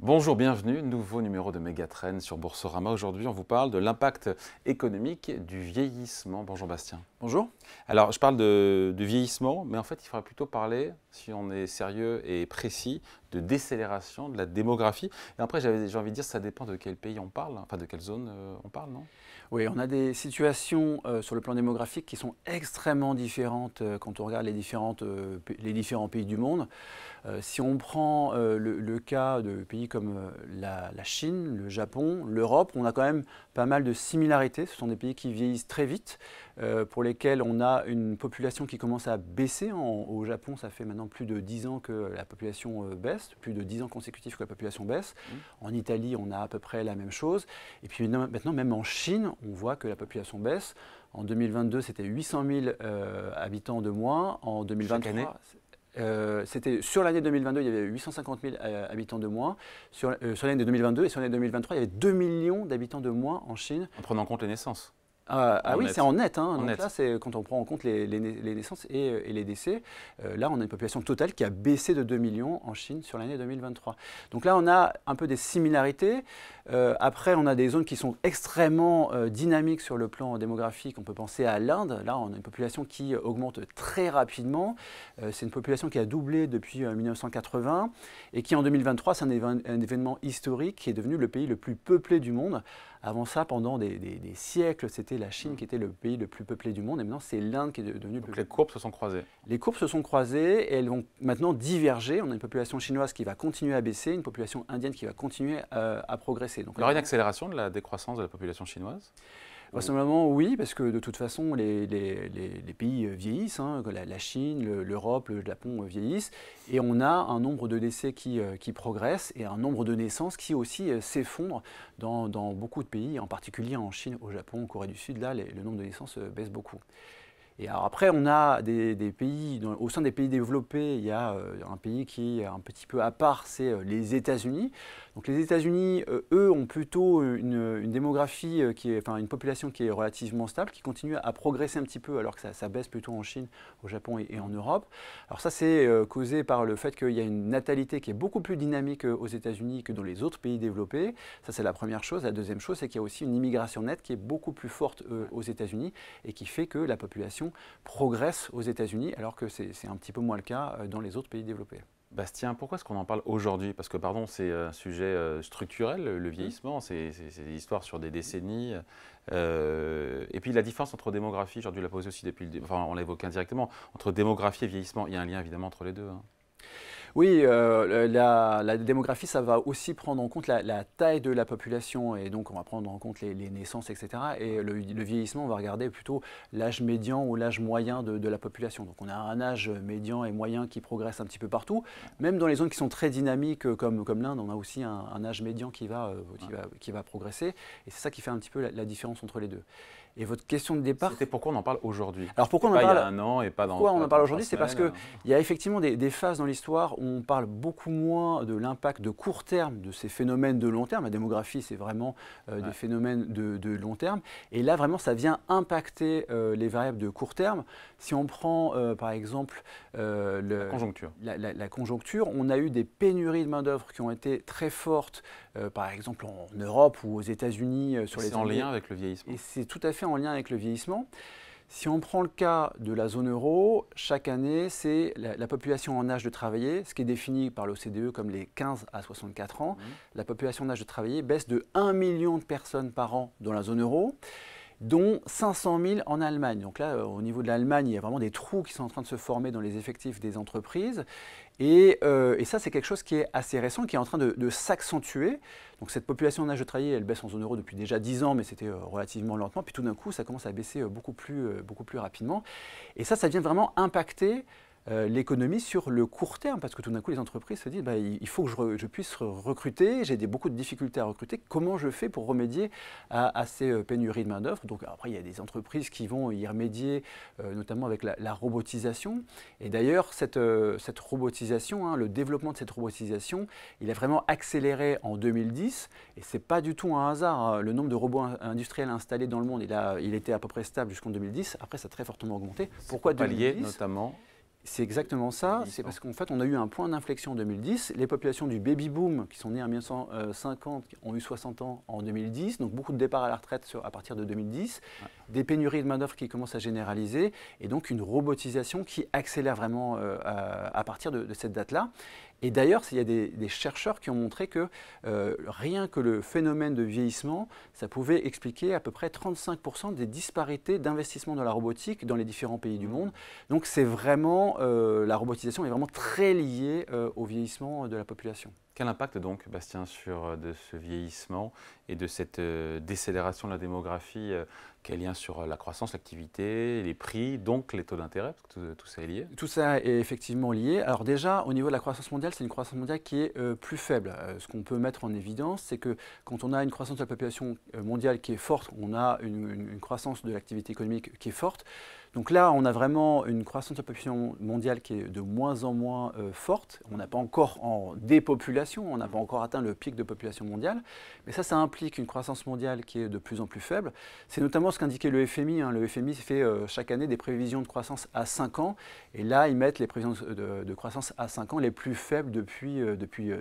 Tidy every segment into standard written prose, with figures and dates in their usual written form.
Bonjour, bienvenue, nouveau numéro de Mégatrend sur Boursorama. Aujourd'hui, on vous parle de l'impact économique du vieillissement. Bonjour Bastien. Bonjour. Alors, je parle de vieillissement, mais en fait, il faudra plutôt parler, si on est sérieux et précis, de décélération de la démographie. Et après, j'ai envie de dire, ça dépend de quel pays on parle, enfin de quelle zone on parle, non? Oui, on a des situations sur le plan démographique qui sont extrêmement différentes quand on regarde les différents pays du monde. Si on prend le cas de pays comme la Chine, le Japon, l'Europe, on a quand même pas mal de similarités. Ce sont des pays qui vieillissent très vite, pour lesquels on a une population qui commence à baisser. Au Japon, ça fait maintenant plus de 10 ans que la population baisse, plus de 10 ans consécutifs que la population baisse. En Italie, on a à peu près la même chose. Et puis maintenant, même en Chine, on voit que la population baisse. En 2022, c'était 800 000 habitants de moins. En 2023, sur l'année 2022, il y avait 850 000 habitants de moins. Sur l'année 2022 et sur l'année 2023, il y avait 2 millions d'habitants de moins en Chine. En prenant en compte les naissances. Oui, c'est en net. Donc net. là, c'est quand on prend en compte les naissances et les décès. Là, on a une population totale qui a baissé de 2 millions en Chine sur l'année 2023. Donc là, on a un peu des similarités. Après, on a des zones qui sont extrêmement dynamiques sur le plan démographique. On peut penser à l'Inde. Là, on a une population qui augmente très rapidement. C'est une population qui a doublé depuis 1980 et qui, en 2023, c'est un événement historique qui est devenu le pays le plus peuplé du monde. Avant ça, pendant des siècles, c'était la Chine qui était le pays le plus peuplé du monde. Et maintenant, c'est l'Inde qui est devenue le plus peuplé. Les courbes se sont croisées. Les courbes se sont croisées et elles vont maintenant diverger. On a une population chinoise qui va continuer à baisser, une population indienne qui va continuer à progresser. Donc, Il y aura une accélération de la décroissance de la population chinoise? Vraisemblablement, oui, parce que de toute façon, les pays vieillissent, la Chine, l'Europe, le Japon vieillissent, et on a un nombre de décès qui progresse et un nombre de naissances qui aussi s'effondre dans beaucoup de pays, en particulier en Chine, au Japon, en Corée du Sud. Là, le nombre de naissances baisse beaucoup. Et alors après, on a des pays, au sein des pays développés, il y a un pays qui est un petit peu à part, c'est les États-Unis. Donc les États-Unis, eux, ont plutôt une démographie, une population qui est relativement stable, qui continue à progresser un petit peu, alors que ça baisse plutôt en Chine, au Japon et en Europe. Alors ça, c'est causé par le fait qu'il y a une natalité qui est beaucoup plus dynamique aux États-Unis que dans les autres pays développés. Ça, c'est la première chose. La deuxième chose, c'est qu'il y a aussi une immigration nette qui est beaucoup plus forte aux États-Unis et qui fait que la population progresse aux États-Unis, alors que c'est un petit peu moins le cas dans les autres pays développés. Bastien, pourquoi est-ce qu'on en parle aujourd'hui? Parce que, pardon, c'est un sujet structurel, le vieillissement, c'est des histoires sur des décennies. Et puis la différence entre démographie, aujourd'hui, on l'a posé aussi depuis enfin, on l'a évoqué indirectement, entre démographie et vieillissement, il y a un lien évidemment entre les deux. Oui, la démographie, ça va aussi prendre en compte la taille de la population, et donc on va prendre en compte les naissances, etc. Et le vieillissement, on va regarder plutôt l'âge médian ou l'âge moyen de la population. Donc on a un âge médian et moyen qui progresse un petit peu partout. Même dans les zones qui sont très dynamiques comme l'Inde, on a aussi un âge médian qui va progresser. Et c'est ça qui fait un petit peu la différence entre les deux. Et votre question de départ… C'était pourquoi on en parle aujourd'hui? Alors pourquoi on en parle parle il y a un an et pas dans… Pourquoi on en parle aujourd'hui? C'est 3 parce semaines. qu'il y a effectivement des phases dans l'histoire où on parle beaucoup moins de l'impact de court terme de ces phénomènes de long terme. La démographie, c'est vraiment des phénomènes de long terme. Et là, vraiment, ça vient impacter les variables de court terme. Si on prend, par exemple, La conjoncture. La conjoncture, on a eu des pénuries de main-d'œuvre qui ont été très fortes, par exemple en Europe ou aux États-Unis. C'est en lien avec le vieillissement. Et c'est tout à fait en lien avec le vieillissement. Si on prend le cas de la zone euro, chaque année, c'est la population en âge de travailler, ce qui est défini par l'OCDE comme les 15 à 64 ans. La population en âge de travailler baisse de 1 million de personnes par an dans la zone euro, dont 500 000 en Allemagne. Donc là, au niveau de l'Allemagne, il y a vraiment des trous qui sont en train de se former dans les effectifs des entreprises. Et ça, c'est quelque chose qui est assez récent, qui est en train de s'accentuer. Donc cette population en âge de travailler, elle baisse en zone euro depuis déjà 10 ans, mais c'était relativement lentement. Puis tout d'un coup, ça commence à baisser beaucoup plus rapidement. Et ça vient vraiment impacter l'économie sur le court terme, parce que tout d'un coup les entreprises se disent il faut que je puisse recruter, j'ai beaucoup de difficultés à recruter, comment je fais pour remédier à ces pénuries de main d'œuvre? Donc après il y a des entreprises qui vont y remédier, notamment avec la robotisation. Et d'ailleurs cette robotisation, le développement de cette robotisation, il a vraiment accéléré en 2010, et c'est pas du tout un hasard. Le nombre de robots industriels installés dans le monde, il était à peu près stable jusqu'en 2010, après ça a très fortement augmenté. Pourquoi 2010 notamment? C'est exactement ça. C'est parce qu'en fait, on a eu un point d'inflexion en 2010. Les populations du baby-boom, qui sont nées en 1950, ont eu 60 ans en 2010. Donc, beaucoup de départs à la retraite à partir de 2010. Ouais. Des pénuries de main-d'œuvre qui commencent à généraliser. Et donc, une robotisation qui accélère vraiment à partir de cette date-là. Et d'ailleurs, il y a des chercheurs qui ont montré que rien que le phénomène de vieillissement, ça pouvait expliquer à peu près 35% des disparités d'investissement dans la robotique dans les différents pays du monde. Donc c'est vraiment, la robotisation est vraiment très liée au vieillissement de la population. Quel impact donc, Bastien, sur de ce vieillissement et de cette décélération de la démographie, quel lien sur la croissance, l'activité, les prix, donc les taux d'intérêt, parce que tout ça est lié? Tout ça est effectivement lié. Alors déjà, au niveau de la croissance mondiale, c'est une croissance mondiale qui est plus faible. Ce qu'on peut mettre en évidence, c'est que quand on a une croissance de la population mondiale qui est forte, on a une croissance de l'activité économique qui est forte. Donc là, on a vraiment une croissance de la population mondiale qui est de moins en moins forte. On n'a pas encore en dépopulation, on n'a pas encore atteint le pic de population mondiale. Mais ça implique une croissance mondiale qui est de plus en plus faible. C'est notamment ce qu'indiquait le FMI. Le FMI fait chaque année des prévisions de croissance à 5 ans. Et là, ils mettent les prévisions de croissance à 5 ans les plus faibles depuis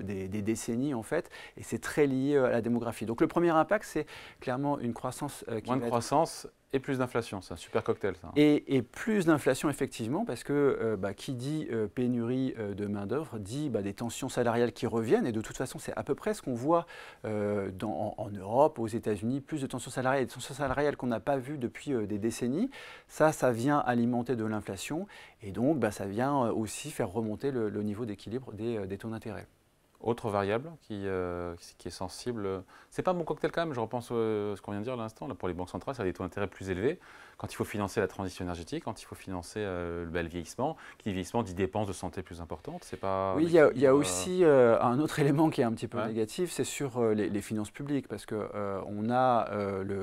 des décennies, en fait. Et c'est très lié à la démographie. Donc le premier impact, c'est clairement une croissance qui moins de croissance et plus d'inflation, c'est un super cocktail ça. Et plus d'inflation effectivement, parce que qui dit pénurie de main-d'œuvre dit des tensions salariales qui reviennent, et de toute façon c'est à peu près ce qu'on voit en Europe, aux États-Unis, plus de tensions salariales qu'on n'a pas vues depuis des décennies. Ça vient alimenter de l'inflation, et donc ça vient aussi faire remonter le niveau d'équilibre des taux d'intérêt. Autre variable qui est sensible, c'est pas un bon cocktail quand même, je repense à ce qu'on vient de dire à l'instant, pour les banques centrales, ça a des taux d'intérêt plus élevés. Quand il faut financer la transition énergétique, quand il faut financer le vieillissement, qui dit vieillissement dit dépenses de santé plus importantes, c'est pas... Oui, il y a aussi un autre élément qui est un petit peu négatif, c'est sur les finances publiques, parce qu'on a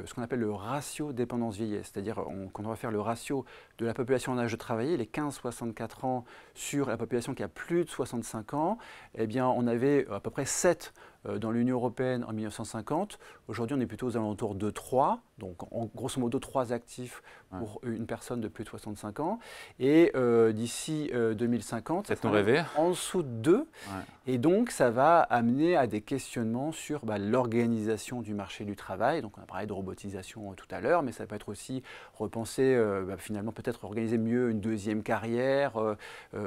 ce qu'on appelle le ratio dépendance vieillesse, c'est-à-dire quand on va faire le ratio de la population en âge de travailler, les 15-64 ans sur la population qui a plus de 65 ans, eh bien on avait à peu près 7 dans l'Union européenne en 1950. Aujourd'hui, on est plutôt aux alentours de 3, donc grosso modo 3 actifs pour une personne de plus de 65 ans. Et d'ici 2050, ça sera en dessous de 2. Ouais. Et donc, ça va amener à des questionnements sur l'organisation du marché du travail. Donc, on a parlé de robotisation tout à l'heure, mais ça peut être aussi repenser, finalement, peut-être organiser mieux une deuxième carrière,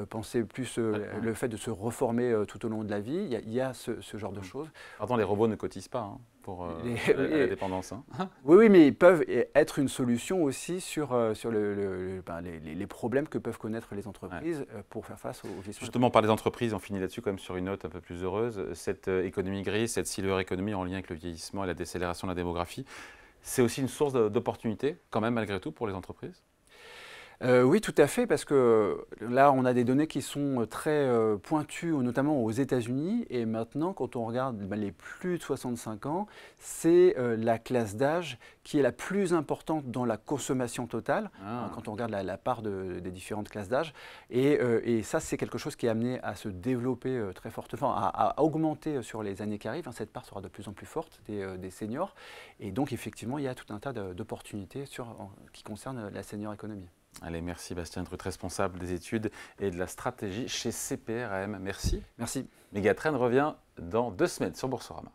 penser plus le fait de se reformer tout au long de la vie. Il y a ce genre de choses. Pardon, les robots ne cotisent pas pour la dépendance. Oui, mais ils peuvent être une solution aussi sur les problèmes que peuvent connaître les entreprises pour faire face aux vieillissement. Justement, par les entreprises, on finit là-dessus quand même sur une note un peu plus heureuse. Cette économie grise, cette silver economy en lien avec le vieillissement et la décélération de la démographie, c'est aussi une source d'opportunité quand même malgré tout pour les entreprises? Oui, tout à fait, parce que là, on a des données qui sont très pointues, notamment aux États-Unis. Et maintenant, quand on regarde les plus de 65 ans, c'est la classe d'âge qui est la plus importante dans la consommation totale, quand on regarde la part des différentes classes d'âge. Et ça, c'est quelque chose qui est amené à se développer très fortement, à augmenter sur les années qui arrivent. Cette part sera de plus en plus forte des seniors. Et donc, effectivement, il y a tout un tas d'opportunités qui concernent la senior économie. Allez, merci Bastien, être responsable des études et de la stratégie chez CPRAM. Merci. Merci. Megatrend revient dans 2 semaines sur Boursorama.